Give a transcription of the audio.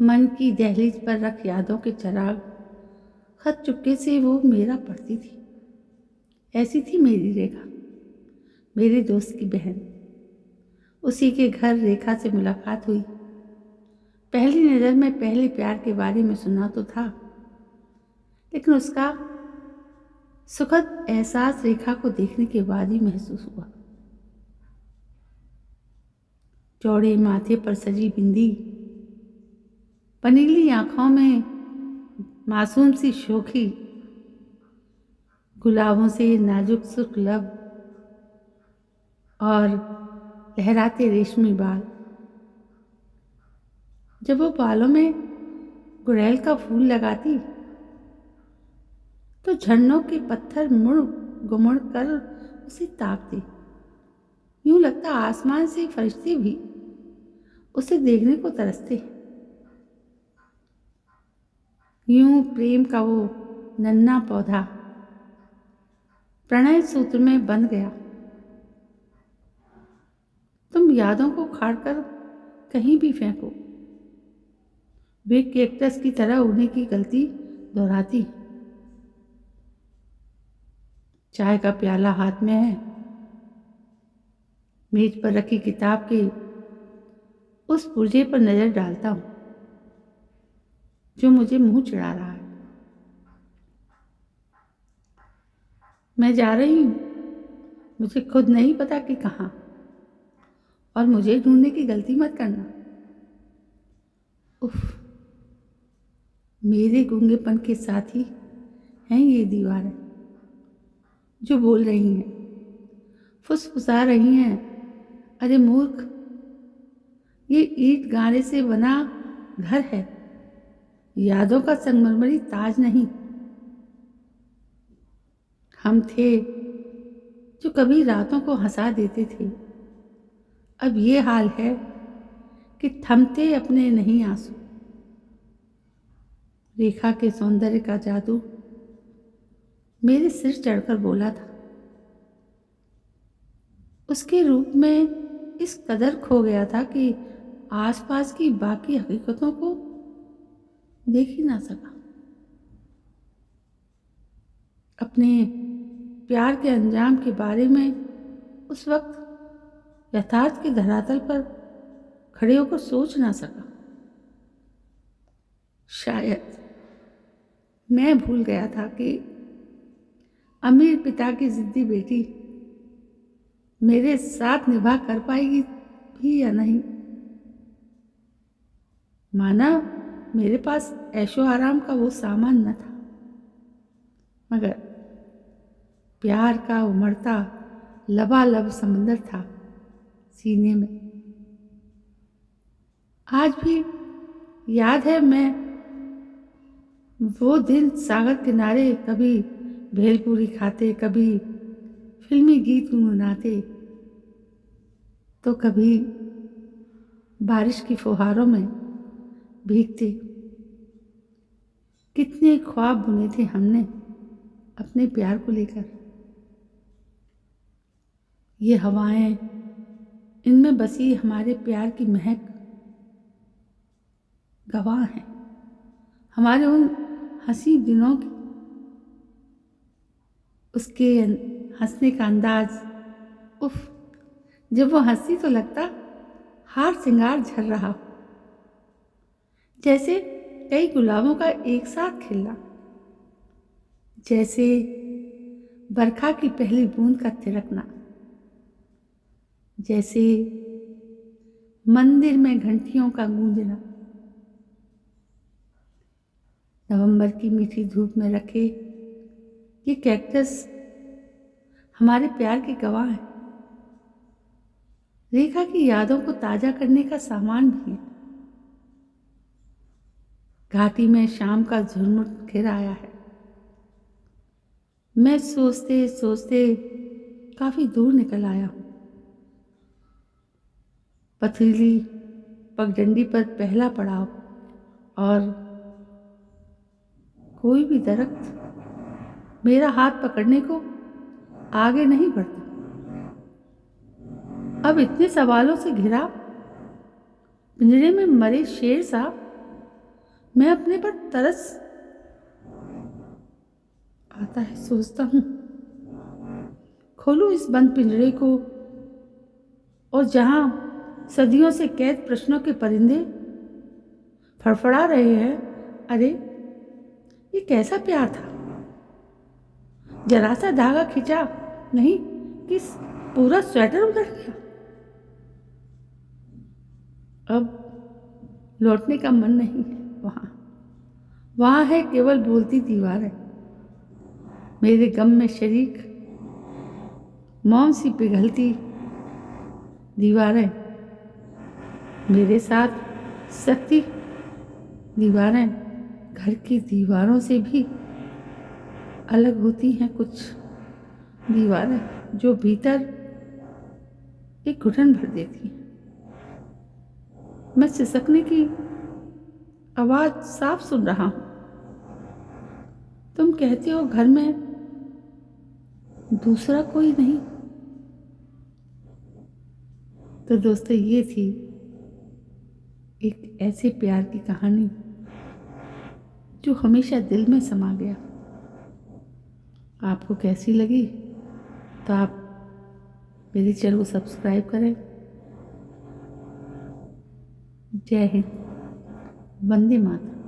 मन की दहलीज पर रख यादों के चिराग, खत चुपके से वो मेरा पढ़ती थी। ऐसी थी मेरी रेखा, मेरे दोस्त की बहन। उसी के घर रेखा से मुलाकात हुई। पहली नज़र में पहले प्यार के बारे में सुना तो था, लेकिन उसका सुखद एहसास रेखा को देखने के बाद ही महसूस हुआ। चौड़े माथे पर सजी बिंदी, पनीली आंखों में मासूम सी शोखी, गुलाबों से नाजुक सुर्ख लब और लहराते रेशमी बाल। जब वो बालों में गुड़ैल का फूल लगाती तो झरनों के पत्थर मुड़ गुमड़ कर उसे ताकते। यूं लगता आसमान से फरिश्ते भी उसे देखने को तरसते। यूं प्रेम का वो नन्हा पौधा प्रणय सूत्र में बंध गया। तुम यादों को उखाड़कर कहीं भी फेंको, वे कैक्टस की तरह उड़ने की गलती दोहराती। चाय का प्याला हाथ में है, मेज पर रखी किताब के उस पुर्जे पर नजर डालता हूं जो मुझे मुंह चिढ़ा रहा है। मैं जा रही हूं, मुझे खुद नहीं पता कि कहां, और मुझे ढूंढने की गलती मत करना। उफ, मेरे गूंगेपन के साथ ही हैं ये दीवारें जो बोल रही हैं, फुसफुसा रही हैं। अरे मूर्ख, ये ईंट गारे से बना घर है, यादों का संगमरमरी ताज नहीं। हम थे जो कभी रातों को हंसा देते थे, अब ये हाल है कि थमते अपने नहीं आंसू। रेखा के सौंदर्य का जादू मेरे सिर चढ़कर बोला था। उसके रूप में इस कदर खो गया था कि आसपास की बाकी हकीकतों को देख ही ना सका। अपने प्यार के अंजाम के बारे में उस वक्त यथार्थ के धरातल पर खड़े होकर सोच ना सका। शायद मैं भूल गया था कि अमीर पिता की जिद्दी बेटी मेरे साथ निभा कर पाएगी भी या नहीं। माना मेरे पास ऐशो आराम का वो सामान न था, मगर प्यार का उमड़ता लबालब समंदर था सीने में। आज भी याद है मैं वो दिन सागर किनारे कभी भेलपूरी खाते, कभी फिल्मी गीत गुनगुनाते, तो कभी बारिश की फुहारों में भीगते। कितने ख्वाब बुने थे हमने अपने प्यार को लेकर। ये हवाएं, इनमें बसी हमारे प्यार की महक गवाह हैं हमारे उन हंसी दिनों की। उसके हंसने का अंदाज, उफ, जब वो हंसी तो लगता हार श्रृंगार झर रहा हो, जैसे कई गुलाबों का एक साथ खिलना, जैसे बरखा की पहली बूंद का थिरकना, जैसे मंदिर में घंटियों का गूंजना। नवंबर की मीठी धूप में रखे ये कैक्टस हमारे प्यार के गवाह हैं। रेखा की यादों को ताजा करने का सामान भी है। घाटी में शाम का झुरमुट घिर आया है। मैं सोचते सोचते काफी दूर निकल आया हूं। पथरीली पगडंडी पर पहला पड़ाव, और कोई भी दरख्त मेरा हाथ पकड़ने को आगे नहीं बढ़ता। अब इतने सवालों से घिरा पिंजरे में मरे शेर सा मैं अपने पर तरस आता है, सोचता हूँ खोलूं इस बंद पिंजरे को, और जहां सदियों से कैद प्रश्नों के परिंदे फड़फड़ा रहे हैं। अरे ये कैसा प्यार था, जरा सा धागा खींचा नहीं कि पूरा स्वेटर उधड़ गया। अब लौटने का मन नहीं है। वहां है केवल बोलती दीवारें, मेरे गम में शरीक, मौन सी पिघलती दीवारें मेरे साथ सकती दीवारें घर की दीवारों से भी अलग होती हैं। कुछ दीवारें जो भीतर एक घुटन भर देती हैं। मैं सिसकने की आवाज साफ सुन रहा हूं। तुम कहते हो घर में दूसरा कोई नहीं। तो दोस्तों, ये थी एक ऐसे प्यार की कहानी जो हमेशा दिल में समा गया। आपको कैसी लगी तो आप मेरे चैनल को सब्सक्राइब करें। जय हिंद, वंदे मातरम।